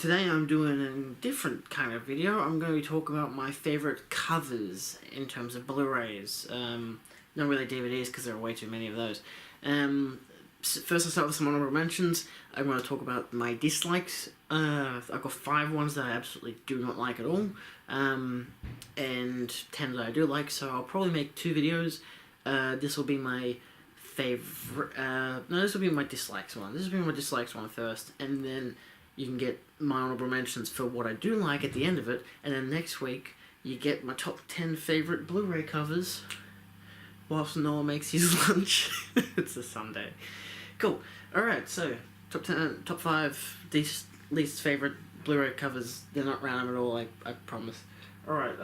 Today I'm doing a different kind of video. I'm going to talk about my favourite covers in terms of Blu-rays. Not really DVDs because there are way too many of those. First I'll start with some honorable mentions. I'm going to talk about my dislikes. I've got 5 ones that I absolutely do not like at all. And 10 that I do like, so I'll probably make 2 videos. This will be my favourite... no, this will be my dislikes one. This will be my dislikes one first, and then you can get my honorable mentions for what I do like at the end of it, and then next week you get my top 10 favourite Blu-ray covers whilst Noah makes his lunch. It's a Sunday. Cool. Alright, so top 5 least favourite Blu-ray covers. They're not random at all, I promise. Alright,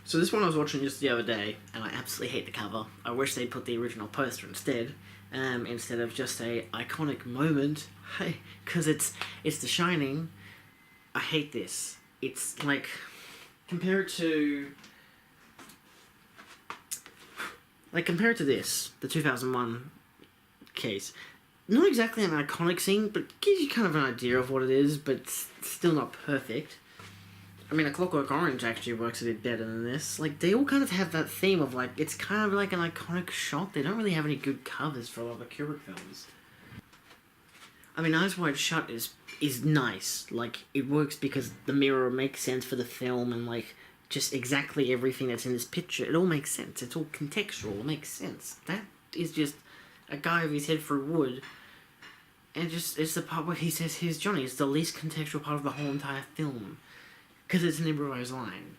so this one I was watching just the other day, and I absolutely hate the cover. I wish they'd put the original poster instead of just a iconic moment. Hey, because it's The Shining. I hate this. It's like, compare it to this, the 2001 case. Not exactly an iconic scene, but gives you kind of an idea of what it is, but it's still not perfect. I mean, A Clockwork Orange actually works a bit better than this. Like, they all kind of have that theme of, like, it's kind of like an iconic shot. They don't really have any good covers for a lot of Kubrick films. I mean, Eyes Wide Shut is nice. Like, it works because the mirror makes sense for the film, and, like, just exactly everything that's in this picture. It all makes sense. It's all contextual. It makes sense. That is just a guy with his head through wood, and it's the part where he says, "Here's Johnny." It's the least contextual part of the whole entire film, because it's an improvised line.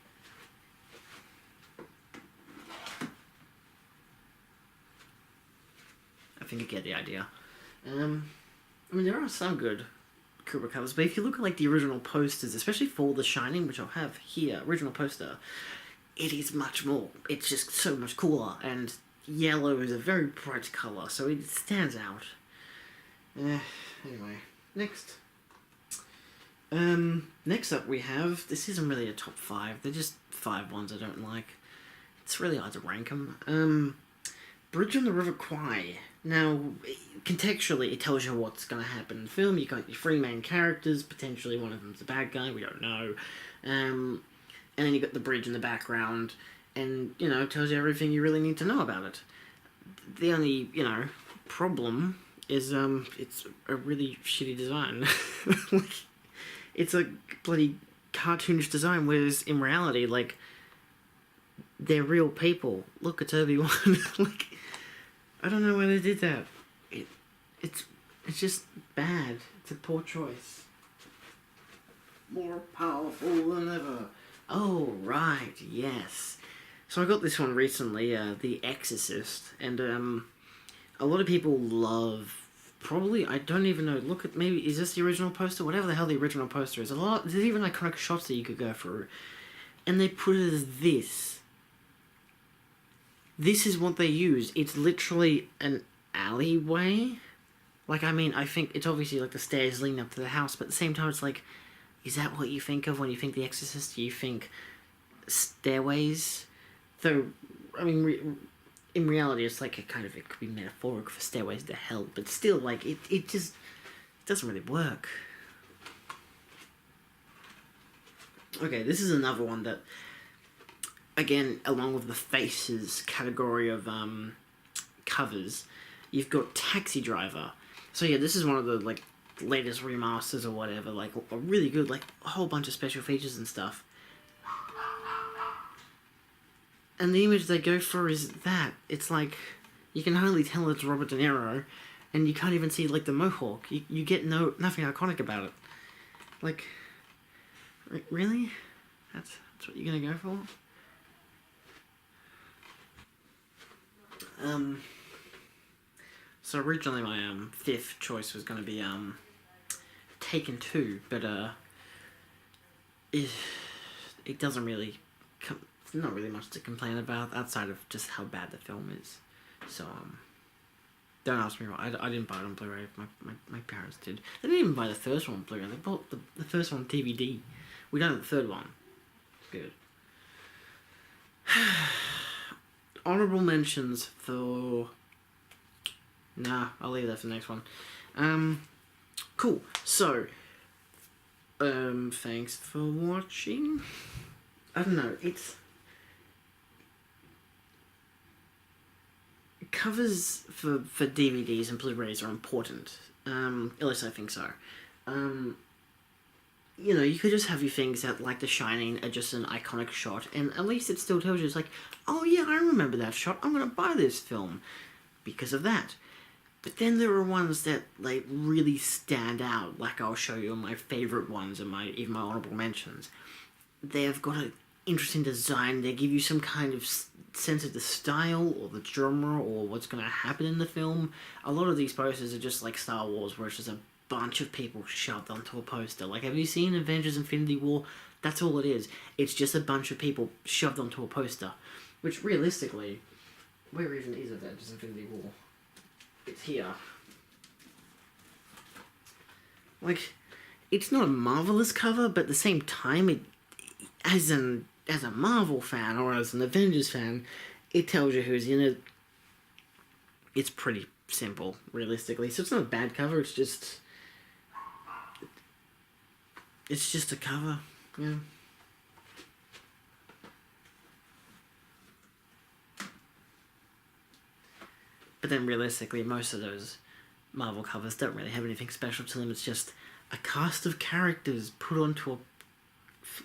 I think you get the idea. I mean, there are some good Kubrick covers, but if you look at, like, the original posters, especially for The Shining, which I'll have here, original poster, it is much more. It's just so much cooler, and yellow is a very bright colour, so it stands out. Anyway, next. Next up we have, this isn't really a top 5, they're just 5 ones I don't like. It's really hard to rank them. Bridge on the River Kwai. Now, contextually, it tells you what's going to happen in the film. You've got your 3 main characters, potentially one of them's a bad guy, we don't know. And then you've got the bridge in the background, and, you know, it tells you everything you really need to know about it. The only, you know, problem is, it's a really shitty design. Like, it's a bloody cartoonish design, whereas in reality, like, they're real people. Look, it's Obi-Wan. Like, I don't know why they did that. It's just bad. It's a poor choice. More powerful than ever. Oh, right, yes. So I got this one recently, The Exorcist, and a lot of people love, probably, I don't even know, look at, maybe, is this the original poster? Whatever the hell the original poster is. There's even iconic shots that you could go through. And they put it as this. This is what they use. It's literally an alleyway. Like, I mean, I think it's obviously like the stairs leading up to the house, but at the same time it's like, is that what you think of when you think The Exorcist? Do you think stairways? Though, I mean, in reality it's like a kind of, it could be metaphoric for stairways to hell, but still, like, it just doesn't really work. Okay, this is another one that, again, along with the Faces category of covers, you've got Taxi Driver. So yeah, this is one of the, like, latest remasters or whatever, like, a really good, like, a whole bunch of special features and stuff. And the image they go for is that. It's like, you can hardly tell it's Robert De Niro, and you can't even see, like, the mohawk. You get nothing iconic about it. Like, really? That's what you're gonna go for? So originally my 5th choice was gonna be Taken 2, but it doesn't really not really much to complain about outside of just how bad the film is. So don't ask me why. I didn't buy it on Blu-ray. My parents did. They didn't even buy the first one on Blu-ray. They bought the first one on DVD. We don't have the 3rd one. Good. Honorable mentions for... Nah, I'll leave that for the next one. Cool. So, Thanks for watching. I don't know, it's... Covers for DVDs and Blu-rays are important. At least I think so. You know, you could just have your things that, like The Shining, are just an iconic shot, and at least it still tells you, it's like, oh yeah, I remember that shot, I'm gonna buy this film because of that. But then there are ones that, like, really stand out, like I'll show you my favourite ones and even my honourable mentions. They've got an interesting design, they give you some kind of sense of the style, or the genre, or what's gonna happen in the film. A lot of these posters are just like Star Wars, where it's just a bunch of people shoved onto a poster. Like, have you seen Avengers Infinity War? That's all it is. It's just a bunch of people shoved onto a poster. Which, realistically, where even is Avengers Infinity War? It's here. Like, it's not a marvelous cover, but at the same time, as a Marvel fan, or as an Avengers fan, it tells you who's in it. It's pretty simple, realistically. So it's not a bad cover, it's just a cover, yeah. But then realistically, most of those Marvel covers don't really have anything special to them. It's just a cast of characters put onto a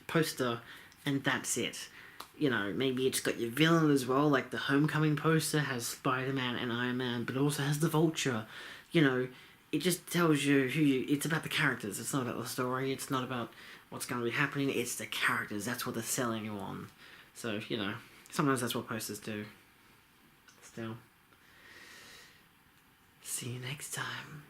poster, and that's it. You know, maybe it's got your villain as well, like the Homecoming poster has Spider-Man and Iron Man, but it also has the Vulture. You know, it just tells you it's about the characters, it's not about the story, it's not about what's going to be happening, it's the characters, that's what they're selling you on. So, you know, sometimes that's what posters do. Still. See you next time.